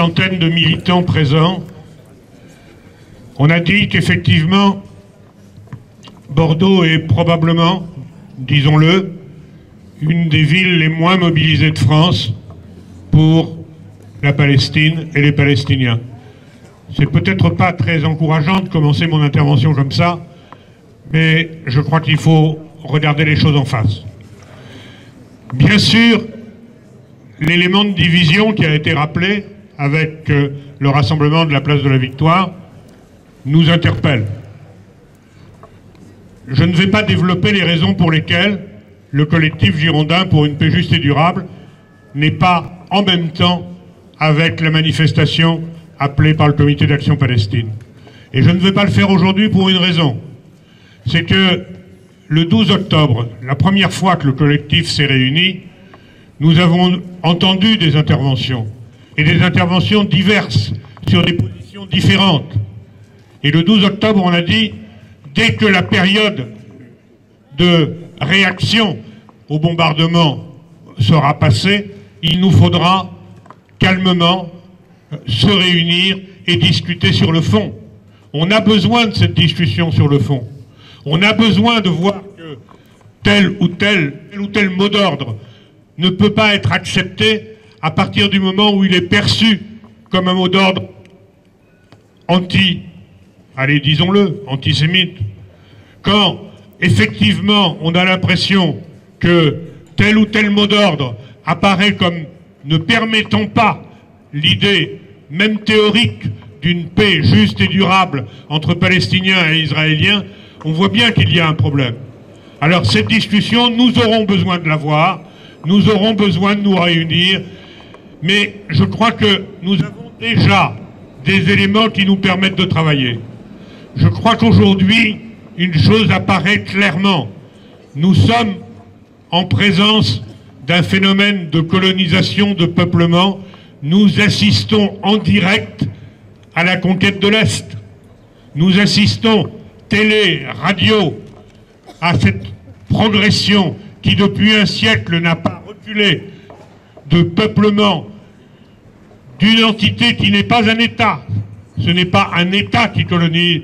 Centaines de militants présents, on a dit qu'effectivement, Bordeaux est probablement, disons-le, une des villes les moins mobilisées de France pour la Palestine et les Palestiniens. C'est peut-être pas très encourageant de commencer mon intervention comme ça, mais je crois qu'il faut regarder les choses en face. Bien sûr, l'élément de division qui a été rappelé avec le rassemblement de la place de la Victoire nous interpelle. Je ne vais pas développer les raisons pour lesquelles le collectif girondin pour une paix juste et durable n'est pas en même temps avec la manifestation appelée par le Comité d'action Palestine. Et je ne vais pas le faire aujourd'hui pour une raison. C'est que le 12 octobre, la première fois que le collectif s'est réuni, nous avons entendu des interventions, et des interventions diverses, sur des positions différentes. Et le 12 octobre, on a dit, dès que la période de réaction au bombardement sera passée, il nous faudra calmement se réunir et discuter sur le fond. On a besoin de cette discussion sur le fond. On a besoin de voir que tel ou tel mot d'ordre ne peut pas être accepté à partir du moment où il est perçu comme un mot d'ordre allez, disons-le, antisémite. Quand, effectivement, on a l'impression que tel ou tel mot d'ordre apparaît comme ne permettant pas l'idée, même théorique, d'une paix juste et durable entre Palestiniens et Israéliens, on voit bien qu'il y a un problème. Alors cette discussion, nous aurons besoin de l'avoir, nous aurons besoin de nous réunir, mais je crois que nous avons déjà des éléments qui nous permettent de travailler. Je crois qu'aujourd'hui, une chose apparaît clairement. Nous sommes en présence d'un phénomène de colonisation, de peuplement. Nous assistons en direct à la conquête de l'Est. Nous assistons, télé, radio, à cette progression qui depuis un siècle n'a pas reculé, de peuplement d'une entité qui n'est pas un État. Ce n'est pas un État qui colonise,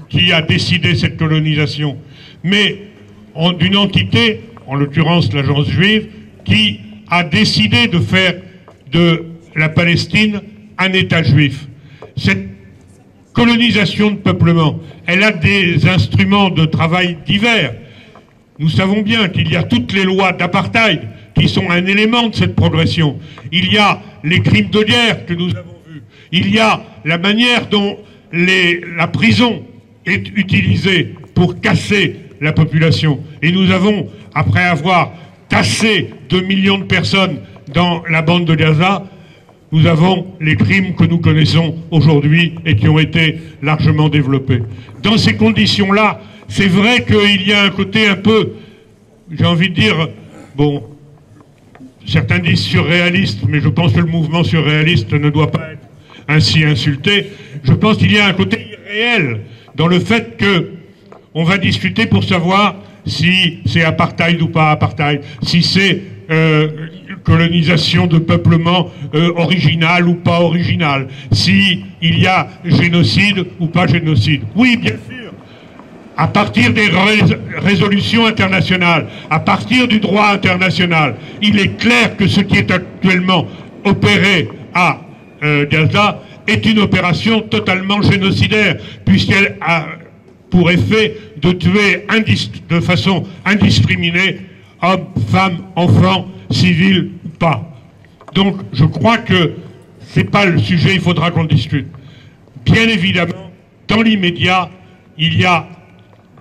qui a décidé cette colonisation, mais d'une entité, en l'occurrence l'agence juive, qui a décidé de faire de la Palestine un État juif. Cette colonisation de peuplement, elle a des instruments de travail divers. Nous savons bien qu'il y a toutes les lois d'apartheid qui sont un élément de cette progression. Il y a les crimes de guerre que nous avons vus. Il y a la manière dont la prison est utilisée pour casser la population. Et nous avons, après avoir tassé 2 millions de personnes dans la bande de Gaza, nous avons les crimes que nous connaissons aujourd'hui et qui ont été largement développés. Dans ces conditions-là, c'est vrai qu'il y a un côté un peu, j'ai envie de dire, bon, certains disent surréaliste, mais je pense que le mouvement surréaliste ne doit pas être ainsi insulté. Je pense qu'il y a un côté irréel dans le fait que on va discuter pour savoir si c'est apartheid ou pas apartheid, si c'est colonisation de peuplement original ou pas original, si il y a génocide ou pas génocide. Oui, bien sûr, à partir des résolutions internationales, à partir du droit international, il est clair que ce qui est actuellement opéré à Gaza est une opération totalement génocidaire, puisqu'elle a pour effet de tuer de façon indiscriminée hommes, femmes, enfants, civils ou pas. Donc je crois que c'est pas le sujet, il faudra qu'on discute. Bien évidemment, dans l'immédiat, il y a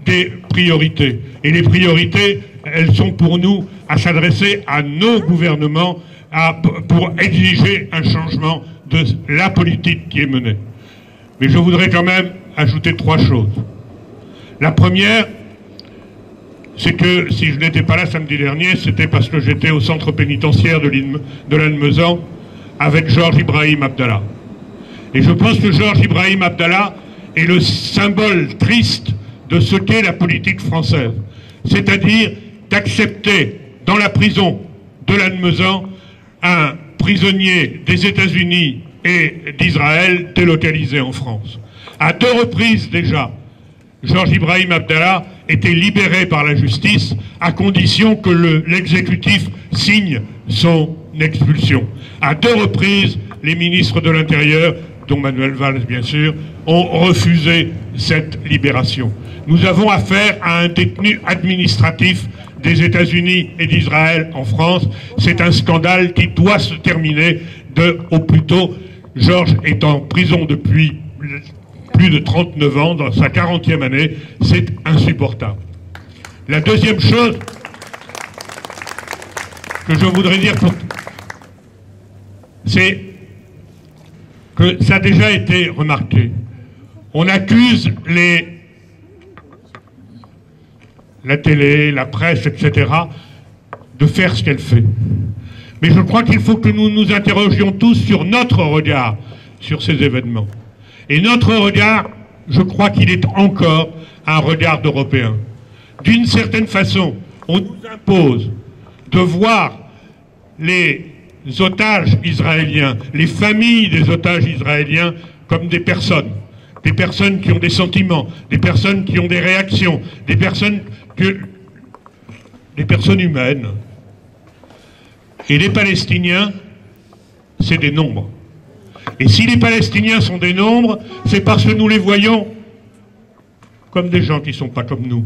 des priorités. Et les priorités, elles sont pour nous à s'adresser à nos gouvernements pour exiger un changement de la politique qui est menée. Mais je voudrais quand même ajouter 3 choses. La première, c'est que si je n'étais pas là samedi dernier, c'était parce que j'étais au centre pénitentiaire de Lannemezan avec Georges Ibrahim Abdallah. Et je pense que Georges Ibrahim Abdallah est le symbole triste de ce qu'est la politique française. C'est-à-dire d'accepter dans la prison de Lannemezan un prisonnier des États-Unis et d'Israël délocalisés en France. À 2 reprises déjà, Georges Ibrahim Abdallah était libéré par la justice à condition que l'exécutif signe son expulsion. À 2 reprises, les ministres de l'Intérieur, dont Manuel Valls bien sûr, ont refusé cette libération. Nous avons affaire à un détenu administratif des États-Unis et d'Israël en France. C'est un scandale qui doit se terminer au plus tôt. Georges est en prison depuis plus de 39 ans, dans sa 40e année. C'est insupportable. La deuxième chose que je voudrais dire, c'est que ça a déjà été remarqué. On accuse la télé, la presse, etc., de faire ce qu'elle fait. Mais je crois qu'il faut que nous nous interrogions tous sur notre regard sur ces événements. Et notre regard, je crois qu'il est encore un regard d'Européens. D'une certaine façon, on nous impose de voir les otages israéliens, les familles des otages israéliens comme des personnes qui ont des sentiments, des personnes qui ont des réactions, des personnes humaines. Et les Palestiniens, c'est des nombres. Et si les Palestiniens sont des nombres, c'est parce que nous les voyons comme des gens qui ne sont pas comme nous.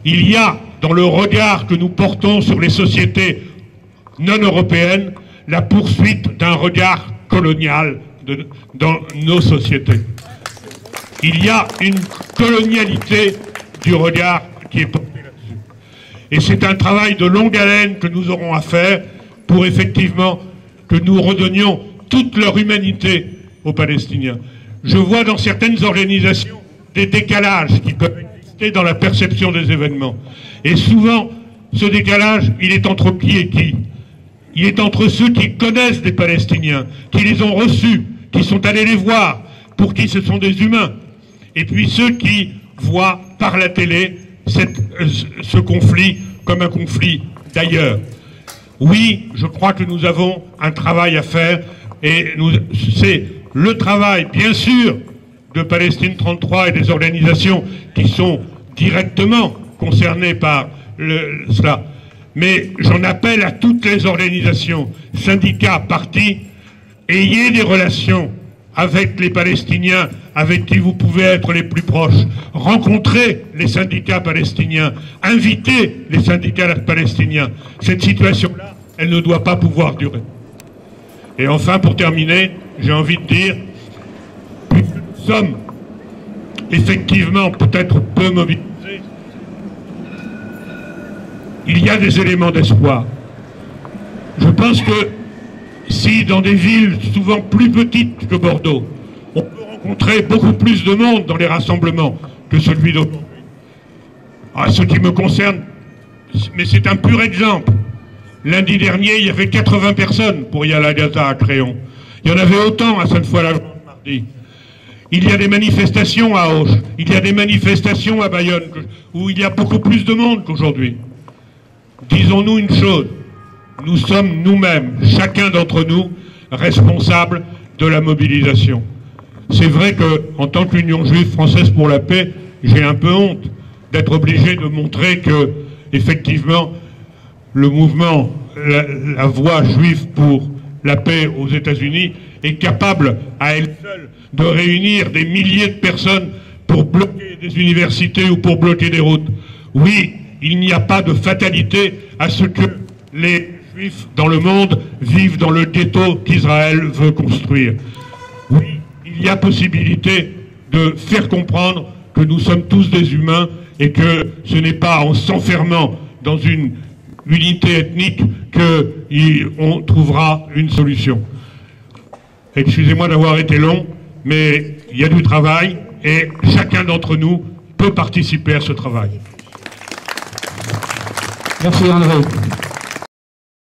Il y a, dans le regard que nous portons sur les sociétés non européennes, la poursuite d'un regard colonial dans nos sociétés. Il y a une colonialité du regard qui est porté là-dessus. Et c'est un travail de longue haleine que nous aurons à faire pour effectivement que nous redonnions toute leur humanité aux Palestiniens. Je vois dans certaines organisations des décalages qui peuvent exister dans la perception des événements. Et souvent, ce décalage, il est entre qui et qui? Il est entre ceux qui connaissent des Palestiniens, qui les ont reçus, qui sont allés les voir, pour qui ce sont des humains, et puis ceux qui voient par la télé ce conflit comme un conflit d'ailleurs. Oui, je crois que nous avons un travail à faire, et c'est le travail, bien sûr, de Palestine 33 et des organisations qui sont directement concernées par cela. Mais j'en appelle à toutes les organisations, syndicats, partis, ayez des relations avec les Palestiniens, avec qui vous pouvez être les plus proches. Rencontrez les syndicats palestiniens, invitez les syndicats palestiniens. Cette situation-là, elle ne doit pas pouvoir durer. Et enfin, pour terminer, j'ai envie de dire, puisque nous sommes effectivement peut-être peu mobilisés, il y a des éléments d'espoir. Je pense que si dans des villes souvent plus petites que Bordeaux, on peut rencontrer beaucoup plus de monde dans les rassemblements que celui d'aujourd'hui. À ce qui me concerne, mais c'est un pur exemple. Lundi dernier, il y avait 80 personnes pour Yalagata à Créon. Il y en avait autant à Sainte-Foy-la-Grande mardi. Il y a des manifestations à Auch, il y a des manifestations à Bayonne, où il y a beaucoup plus de monde qu'aujourd'hui. Disons-nous une chose, nous sommes nous-mêmes, chacun d'entre nous, responsables de la mobilisation. C'est vrai qu'en tant qu'Union juive française pour la paix, j'ai un peu honte d'être obligé de montrer que, effectivement, le mouvement, la voix juive pour la paix aux États-Unis est capable à elle seule de réunir des milliers de personnes pour bloquer des universités ou pour bloquer des routes. Oui, il n'y a pas de fatalité à ce que les Juifs dans le monde vivent dans le ghetto qu'Israël veut construire. Oui, il y a possibilité de faire comprendre que nous sommes tous des humains et que ce n'est pas en s'enfermant dans une unité ethnique qu'on trouvera une solution. Excusez-moi d'avoir été long, mais il y a du travail et chacun d'entre nous peut participer à ce travail. Merci André.